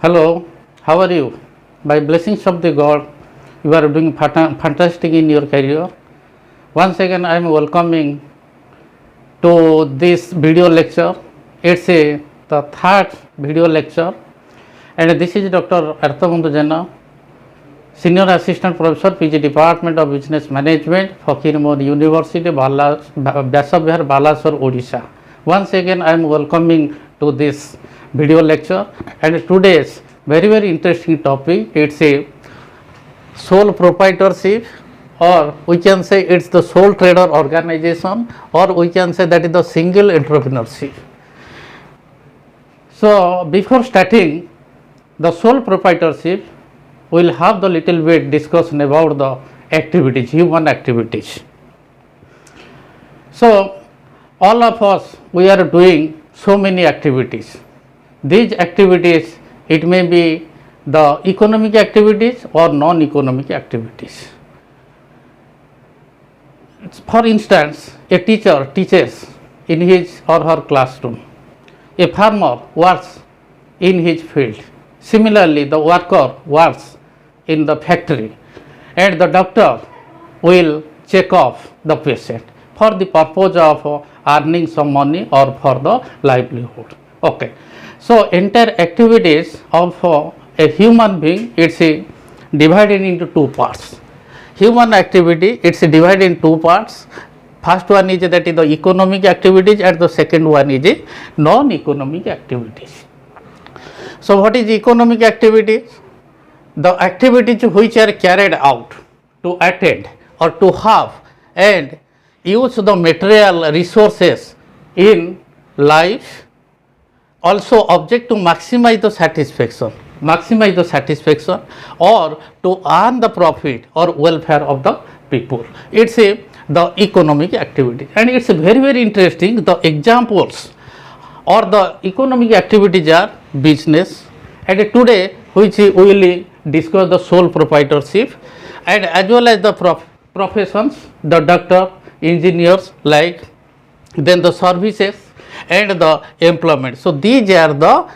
Hello, how are you? By blessings of the God, you are doing fantastic in your career. Once again, I am welcoming to this video lecture. It's the third video lecture, and this is Dr. Arthabandhu Jena, Senior Assistant Professor, PG Department of Business Management, Fakir Mohd University, Vyasabihar, Balasore, Odisha. Once again, I am welcoming to this video lecture, and today's very interesting topic, it's a sole proprietorship, or we can say it's the sole trader organization, or we can say that is the single entrepreneurship. So before starting the sole proprietorship, we will have the little bit discussion about the activities, human activities. So all of us, we are doing so many activities. These activities, it may be the economic activities or non-economic activities. For instance, a teacher teaches in his or her classroom. A farmer works in his field. Similarly, the worker works in the factory, and the doctor will check off the patient for the purpose of earning some money or for the livelihood. Okay. So entire activities of a human being, it's divided into two parts. Human activity, it's divided in two parts. First one is that is the economic activities, and the second one is non-economic activities. So what is economic activities? The activities which are carried out to attend or to have and use the material resources in life, also object to maximize the satisfaction or to earn the profit or welfare of the people. It's the economic activity, and it's very interesting. The examples or the economic activities are business, and today which we will discuss the sole proprietorship, and as well as the professions, the doctor, engineers, like then the services and the employment. So these are the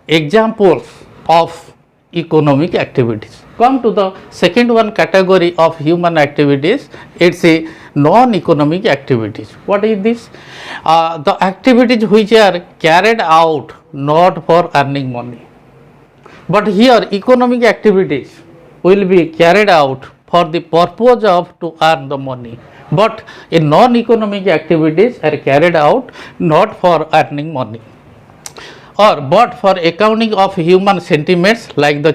examples of economic activities. Come to the second one category of human activities, it's a non-economic activities. What is this? The activities which are carried out not for earning money, but here economic activities will be carried out for the purpose of to earn the money, but in non-economic activities are carried out not for earning money, or but for accounting of human sentiments like the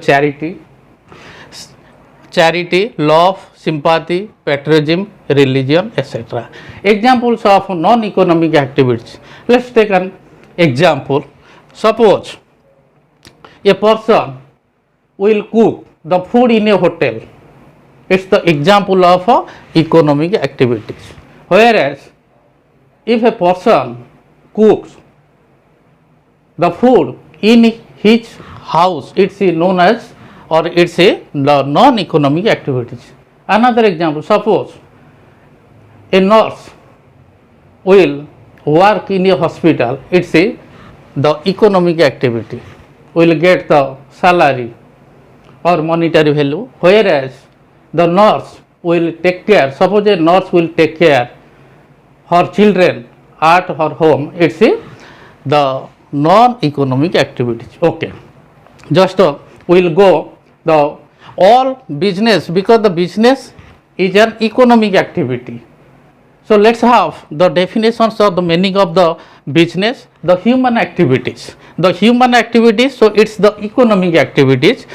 charity, love, sympathy, patriotism, religion, etc. Examples of non-economic activities. Let's take an example. Suppose a person will cook the food in a hotel. It's the example of economic activities. Whereas if a person cooks the food in his house, it's known as, or it's the non-economic activities. Another example, suppose a nurse will work in a hospital, it's the economic activity, will get the salary or monetary value, whereas the nurse will take care, suppose a nurse will take care her children at her home, it's the non-economic activities. Okay, just we'll go the all business, because the business is an economic activity. So let's have the definitions of the meaning of the business. The human activities, so it's the economic activities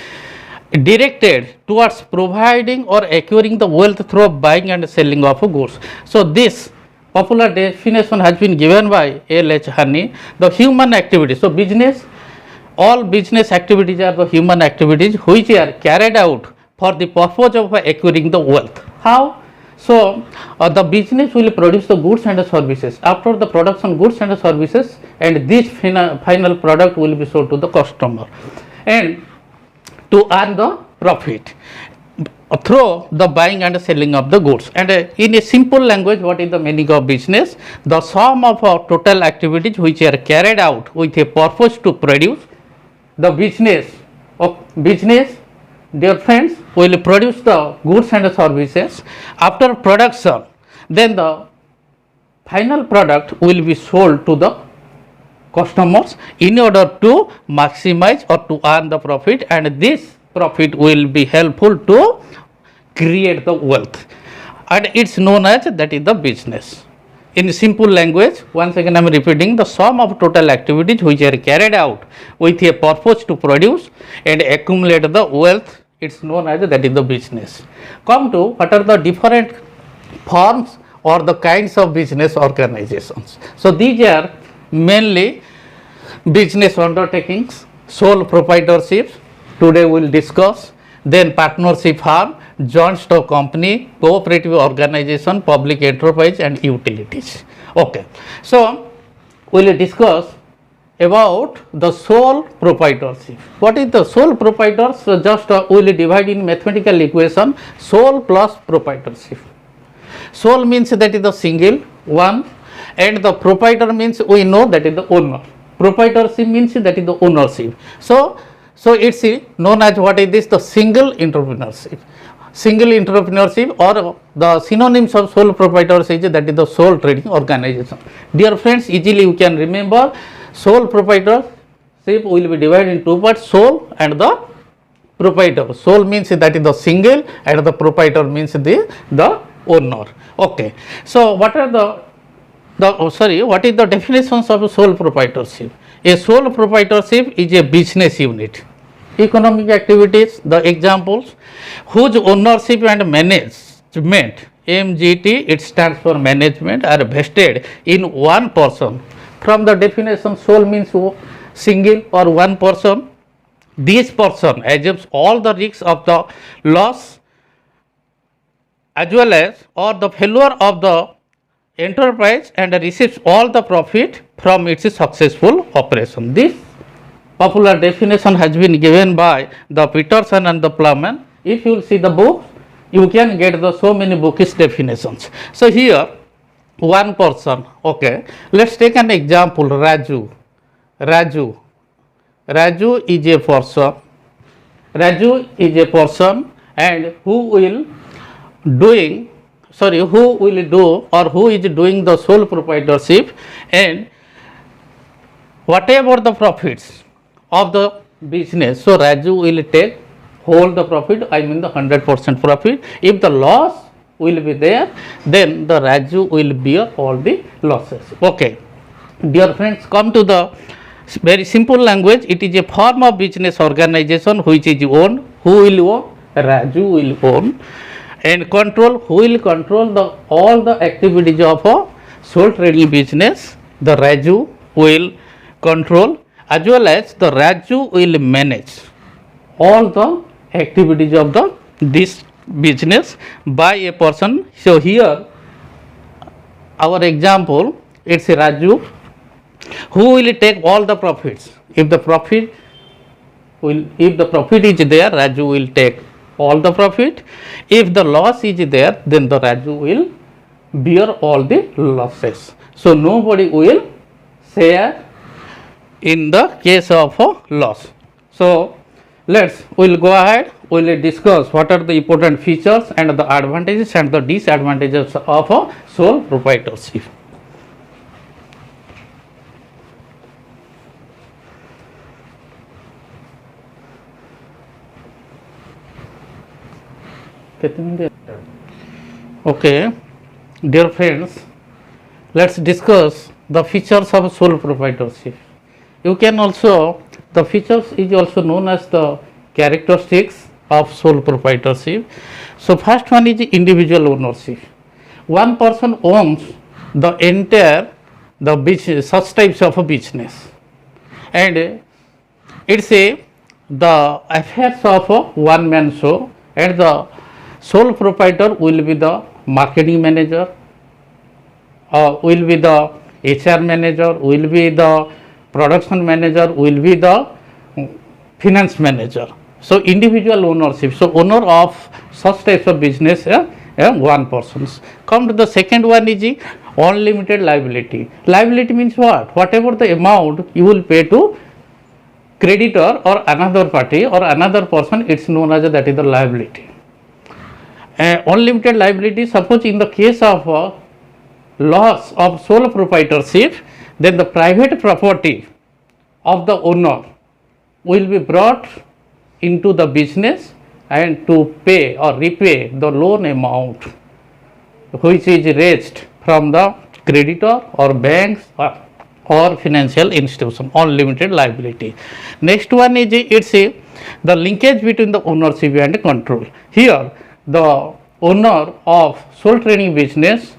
directed towards providing or acquiring the wealth through buying and selling of goods. So this popular definition has been given by L.H. Honey, the human activities. So business, all business activities are the human activities which are carried out for the purpose of acquiring the wealth. How? So the business will produce the goods and the services. After the production goods and the services, and this final product will be sold to the customer, and to earn the profit through the buying and selling of the goods. And in a simple language, what is the meaning of business? The sum of total activities which are carried out with a purpose to produce the business, dear friends, will produce the goods and services. After production, then the final product will be sold to the customers in order to maximize or to earn the profit, and this profit will be helpful to create the wealth, and it's known as that is the business. In simple language, once again I am repeating, the sum of total activities which are carried out with a purpose to produce and accumulate the wealth, it's known as that is the business. Come to what are the different forms or the kinds of business organizations. So these are mainly business undertakings, sole proprietorship, today we will discuss, then partnership firm, joint stock company, cooperative organization, public enterprise and utilities. Okay, so we will discuss about the sole proprietorship. What is the sole proprietorship? So just we will divide in mathematical equation sole plus proprietorship. Sole means that is the single one, and the proprietor means we know that is the owner. Proprietorship means that is the ownership. So it's known as what is this, the single entrepreneurship. Single entrepreneurship, or the synonyms of sole proprietorship is that is the sole trading organization. Dear friends, easily you can remember sole proprietorship will be divided in two parts, sole and the proprietor. Sole means that is the single and the proprietor means the owner. Okay, so what is the definitions of sole proprietorship? A sole proprietorship is a business unit. Economic activities, the examples, whose ownership and management, MGT, it stands for management, are vested in one person. From the definition, sole means single or one person. This person assumes all the risks of the loss as well as or the failure of the enterprise and receives all the profit from its successful operation. This popular definition has been given by the Peterson and the Plowman. If you will see the books, you can get the so many bookish definitions. So here one person, okay, let's take an example. Raju is a person, and who is doing the sole proprietorship, and whatever the profits of the business, so Raju will take whole the profit, I mean the 100% profit. If the loss will be there, then the Raju will bear all the losses. Okay, dear friends, come to the very simple language. It is a form of business organization which is owned. Who will own? Raju will own. And control, who will control all the activities of a sole trading business? The Raju will control, as well as the Raju will manage all the activities of this business by a person. So here our example, it's a Raju who will take all the profits. If the profit is there, Raju will take all the profit. If the loss is there, then the Raju will bear all the losses. So nobody will share in the case of a loss. So we'll go ahead, we'll discuss what are the important features and the advantages and the disadvantages of a sole proprietorship. Okay, dear friends, let's discuss the features of sole proprietorship. You can also, the features is also known as the characteristics of sole proprietorship. So first one is individual ownership. One person owns the entire the business, such types of a business, and it's the affairs of a one man show, and the sole proprietor will be the marketing manager, will be the HR manager, will be the production manager, will be the finance manager. So individual ownership. So owner of such types of business, one person. Come to the second one is unlimited liability. Liability means what? Whatever the amount you will pay to creditor or another party or another person, it's known as that is the liability. Unlimited liability, suppose in the case of loss of sole proprietorship, then the private property of the owner will be brought into the business and to pay or repay the loan amount which is raised from the creditor or banks or financial institution. Unlimited liability. Next one is it's the linkage between the ownership and control. Here the owner of sole trading business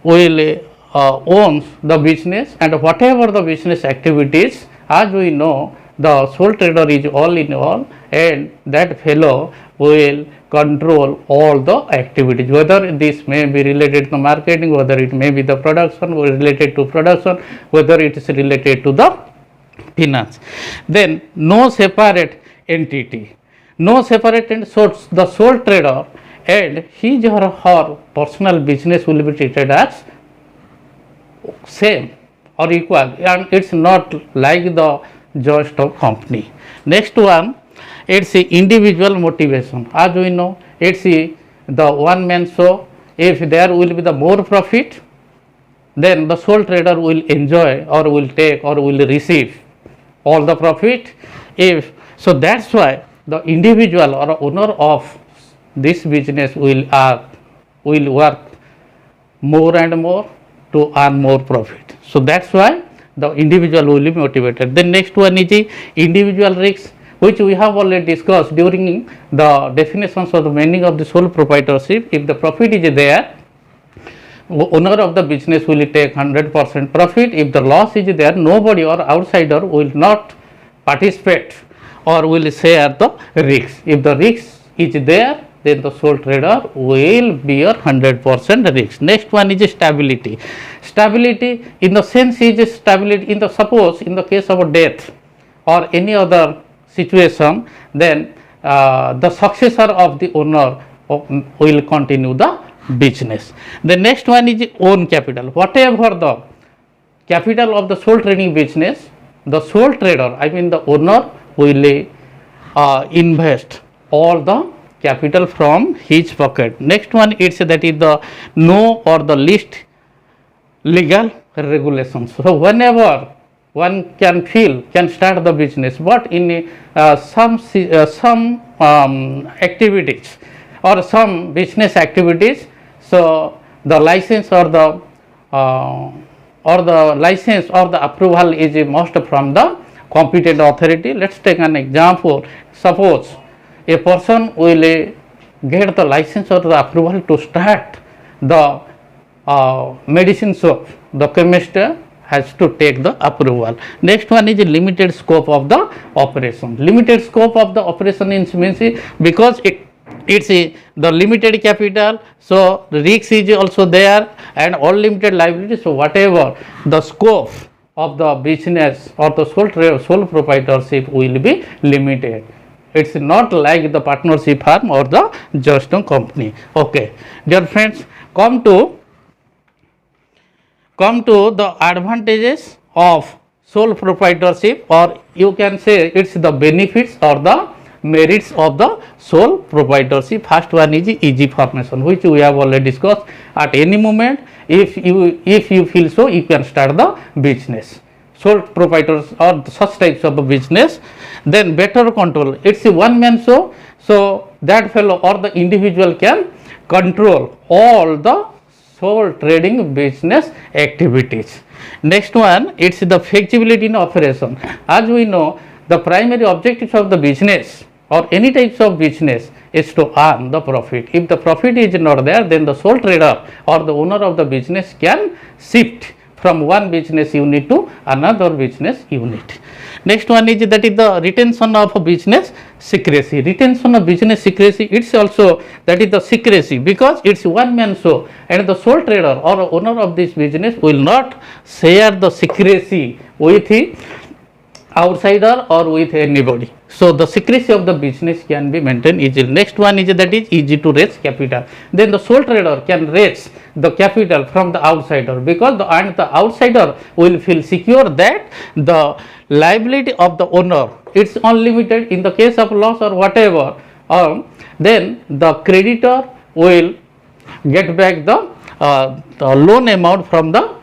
will owns the business, and whatever the business activities, as we know, the sole trader is all in all, and that fellow will control all the activities, whether this may be related to marketing, whether it may be the production or related to production, whether it is related to the finance. Then no separate entity, no separate entity, so the sole trader and his or her personal business will be treated as same or equal, and it's not like the just of company. Next one, it's individual motivation. As we know, it's the one man show. If there will be the more profit, then the sole trader will enjoy or will take or will receive all the profit. If so, that's why the individual or owner of this business will work more and more to earn more profit. So that's why the individual will be motivated. Then next one is the individual risks, which we have already discussed during the definitions of the meaning of the sole proprietorship. If the profit is there, owner of the business will take 100% profit. If the loss is there, nobody or outsider will not participate or will share the risks. If the risk is there, then the sole trader will bear 100% risk. Next one is stability. Stability in the sense is stability in the, suppose in the case of a death or any other situation, then the successor of the owner will continue the business. The next one is own capital. Whatever the capital of the sole trading business, the sole trader, I mean the owner, will invest all the capital from his pocket. Next one, it's that is the no or the least legal regulations. So whenever one can start the business, but in some activities or some business activities, so the license or the license or the approval is must from the competent authority. Let's take an example. Suppose a person will get the license or the approval to start the medicine shop. The chemist has to take the approval. Next one is limited scope of the operation. Limited scope of the operation means because it's the limited capital, so the risk is also there and unlimited liability. So whatever the scope of the business or the sole proprietorship will be limited. It's not like the partnership firm or the just company. Okay, dear friends, come to the advantages of sole proprietorship, or you can say it's the benefits or the merits of the sole proprietorship. First one is easy formation, which we have already discussed. At any moment, if you feel so, you can start the business. Sole proprietors or such types of a business. Then better control. It's a one man show, so that fellow or the individual can control all the sole trading business activities. Next one, it's the flexibility in operation. As we know, the primary objectives of the business or any types of business is to earn the profit. If the profit is not there, then the sole trader or the owner of the business can shift from one business unit to another business unit. Next one is that is the retention of a business secrecy. Retention of business secrecy, it's also that is the secrecy, because it's one man show and the sole trader or owner of this business will not share the secrecy with the outsider or with anybody. So the secrecy of the business can be maintained easily. Next one is that is easy to raise capital. Then the sole trader can raise the capital from the outsider, because the outsider will feel secure that the liability of the owner it's unlimited in the case of loss or whatever. Then the creditor will get back the loan amount from the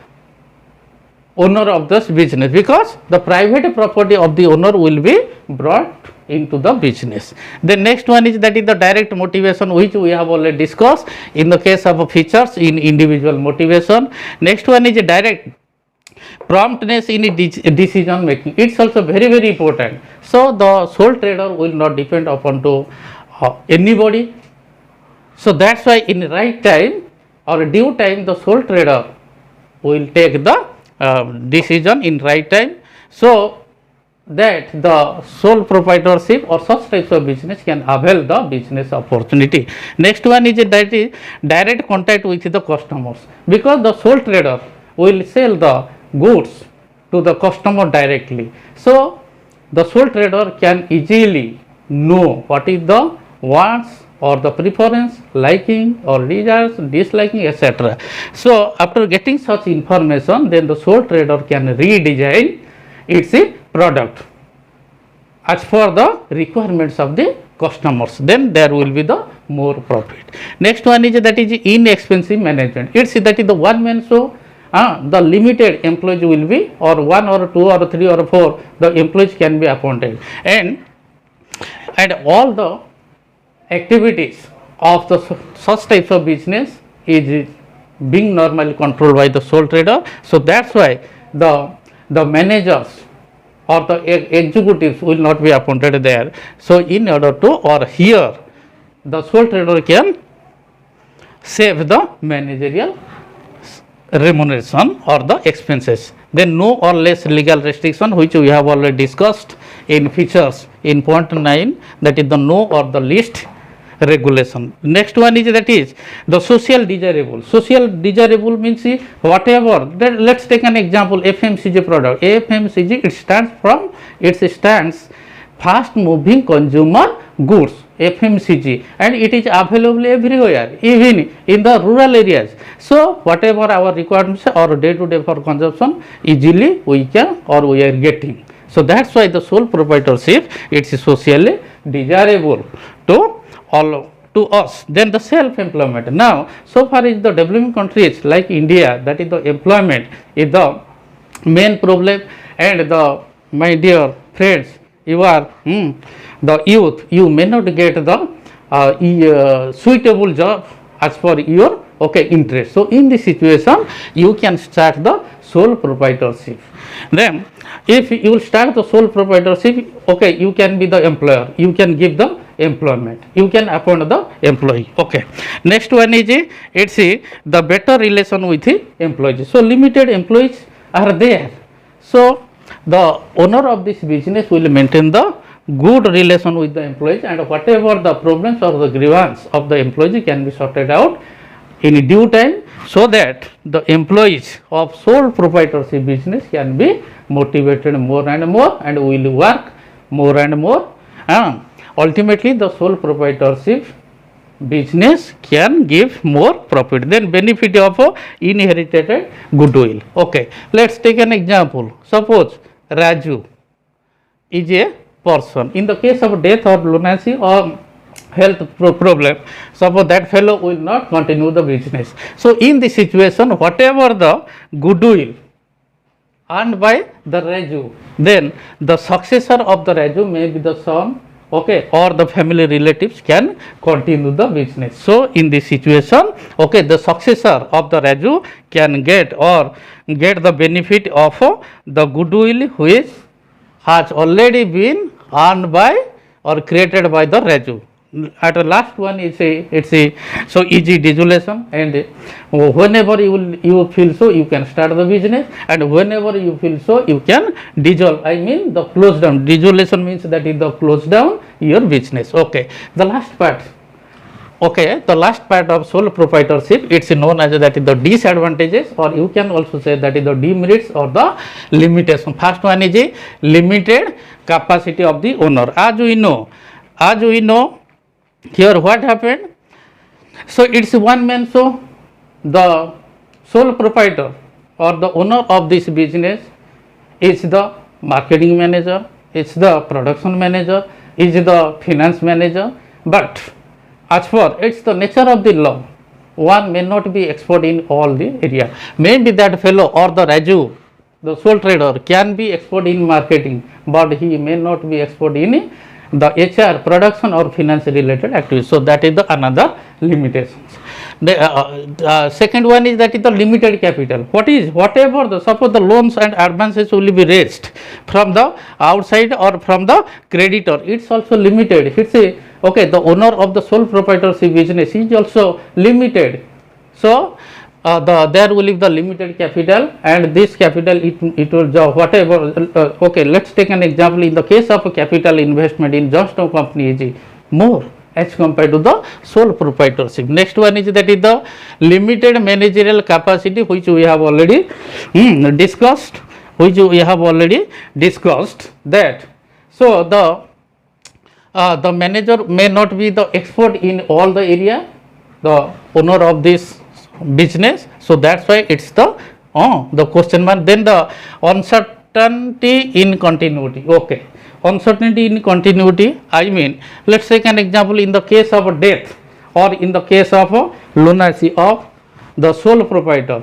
owner of this business, because the private property of the owner will be brought into the business. The next one is that is the direct motivation, which we have already discussed in the case of features in individual motivation. Next one is a direct promptness in decision making. It's also very important. So the sole trader will not depend upon to anybody. So that's why in right time or due time the sole trader will take the decision in right time, so that the sole proprietorship or such types of business can avail the business opportunity. Next one is that is direct contact with the customers, because the sole trader will sell the goods to the customer directly. So the sole trader can easily know what is the wants or the preference, liking or desires, disliking, etc. So after getting such information, then the sole trader can redesign its product as per the requirements of the customers. Then there will be the more profit. Next one is that is inexpensive management. It's that is the one man show. The limited employees will be, or 1 or 2 or 3 or 4 the employees can be appointed, and all the activities of the such types of business is being normally controlled by the sole trader. So that's why the managers or the executives will not be appointed there. So in order to, or here the sole trader can save the managerial remuneration or the expenses. Then no or less legal restriction, which we have already discussed in features in point 9, that is the no or the least regulation. Next one is that is the social desirable. Social desirable means whatever. Then let's take an example, FMCG product. FMCG, it stands fast moving consumer goods, FMCG, and it is available everywhere, even in the rural areas. So whatever our requirements or day to day for consumption, easily we can or we are getting. So that's why the sole proprietorship, it's socially desirable to all to us. Then the self-employment. Now, so far is the developing countries like India, that is the employment is the main problem, and the, my dear friends, you are the youth, you may not get the suitable job as per your interest. So in this situation, you can start the sole proprietorship. Then if you will start the sole proprietorship, you can be the employer, you can give the employment, you can appoint the employee. Next one is it's the better relation with the employees. So limited employees are there, so the owner of this business will maintain the good relation with the employees, and whatever the problems or the grievance of the employees can be sorted out in due time, so that the employees of sole proprietorship business can be motivated more and more and will work more and more. Ultimately the sole proprietorship business can give more profit. Then benefit of inherited goodwill. Let's take an example. Suppose Raju is a person. In the case of death or lunacy or health problem, suppose that fellow will not continue the business. So in this situation, whatever the goodwill earned by the Raju, then the successor of the Raju may be the son, or the family relatives can continue the business. So in this situation, the successor of the Raju can get the benefit of the goodwill which has already been earned by or created by the Raju. At the last one is so easy dissolution, and whenever you feel so you can start the business, and whenever you feel so you can dissolve, I mean the close down. Dissolution means that is the close down your business. The last part, Okay, the last part of sole proprietorship, it's known as that is the disadvantages, or you can also say that is the demerits or the limitation. First one is a limited capacity of the owner. As we know, here what happened? So it's one man show. The sole proprietor or the owner of this business is the marketing manager, is the production manager, is the finance manager, but as for it's the nature of the law, one may not be expert in all the area. Maybe that fellow or the Raju, the sole trader, can be expert in marketing, but he may not be expert in the HR, production or finance related activities. So that is the another limitations. The second one is that is the limited capital. Whatever the suppose the loans and advances will be raised from the outside or from the creditor, it's also limited. It's a okay, the owner of the sole proprietorship business is also limited. So there will be the limited capital, and this capital it will whatever okay, let's take an example. In the case of a capital investment in just a company is more as compared to the sole proprietorship. Next one is that is the limited managerial capacity, which we have already discussed, that. So the manager may not be the expert in all the area, the owner of this business. So that's why it's the question mark. Then the uncertainty in continuity. Okay, uncertainty in continuity, I mean, let's take an example. In the case of a death or in the case of a lunacy of the sole proprietor,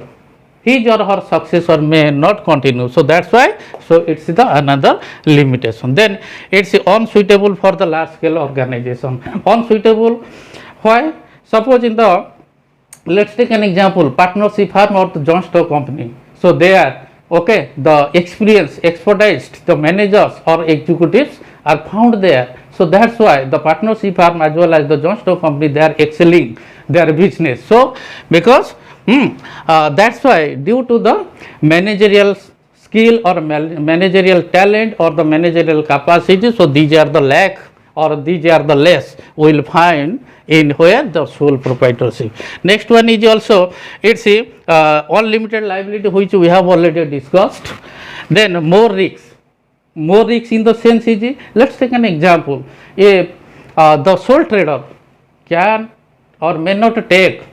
his or her successor may not continue. So that's why, so it's the another limitation. Then it's unsuitable for the large scale organization. Unsuitable, why? Suppose in the, let's take an example, partnership firm or the joint stock company. So they are okay, the expertise, the managers or executives are found there. So that's why the partnership firm as well as the joint stock company, they are excelling their business. So because that's why, due to the managerial skill or managerial talent or the managerial capacity, so these are the lack or these are the less we will find in where the sole proprietorship. Next one is also, it's a unlimited liability, which we have already discussed. Then more risks in the sense is, let's take an example. If the sole trader can or may not take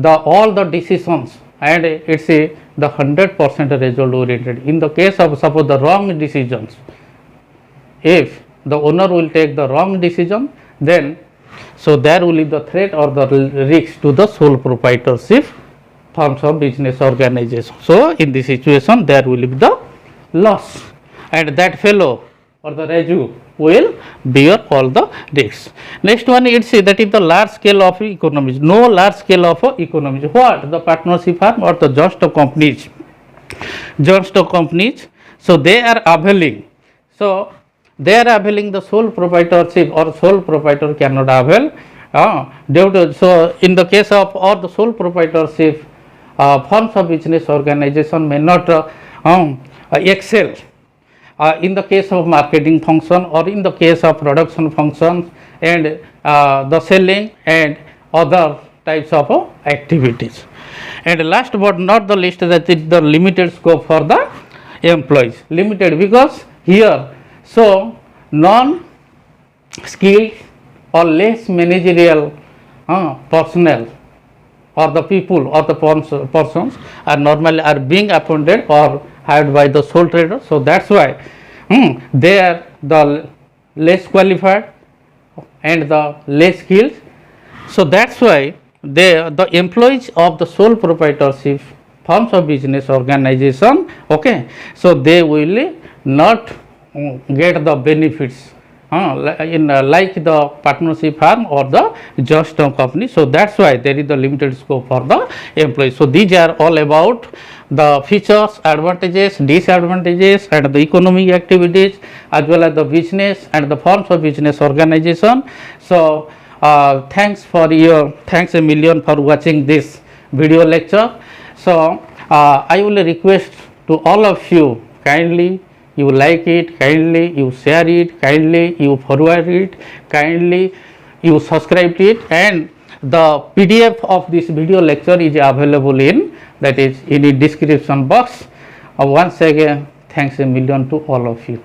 all the decisions, and it's a the 100% result oriented. In the case of suppose the wrong decisions, if the owner will take the wrong decision, then so there will be the threat or the risk to the sole proprietorship forms of business organization. So in this situation there will be the loss, and that fellow or the Raju will bear all the risks. Next one, it's that is the large scale of economies. No large scale of economies. What? The partnership firm or the joint stock companies. So they are availing. So they are availing the sole proprietorship, or sole proprietor cannot avail. Due to, so in the case of or the sole proprietorship forms of business organization may not excel. In the case of marketing function or in the case of production functions and the selling and other types of activities. And last but not the least, that is the limited scope for the employees. Limited because here, so non-skilled or less managerial personnel or the people or the persons are normally are being appointed or hired by the sole trader. So that's why they are the less qualified and the less skilled. So that's why the employees of the sole proprietorship forms of business organization, okay, so they will not get the benefits like the partnership firm or the joint stock company. So that's why there is the limited scope for the employees. So these are all about the features, advantages, disadvantages, and the economic activities as well as the business and the forms of business organization. So thanks a million for watching this video lecture. So I will request to all of you, kindly you like it, kindly you share it, kindly you forward it, kindly you subscribe to it, and the PDF of this video lecture is available in that is in the description box. Once again, thanks a million to all of you.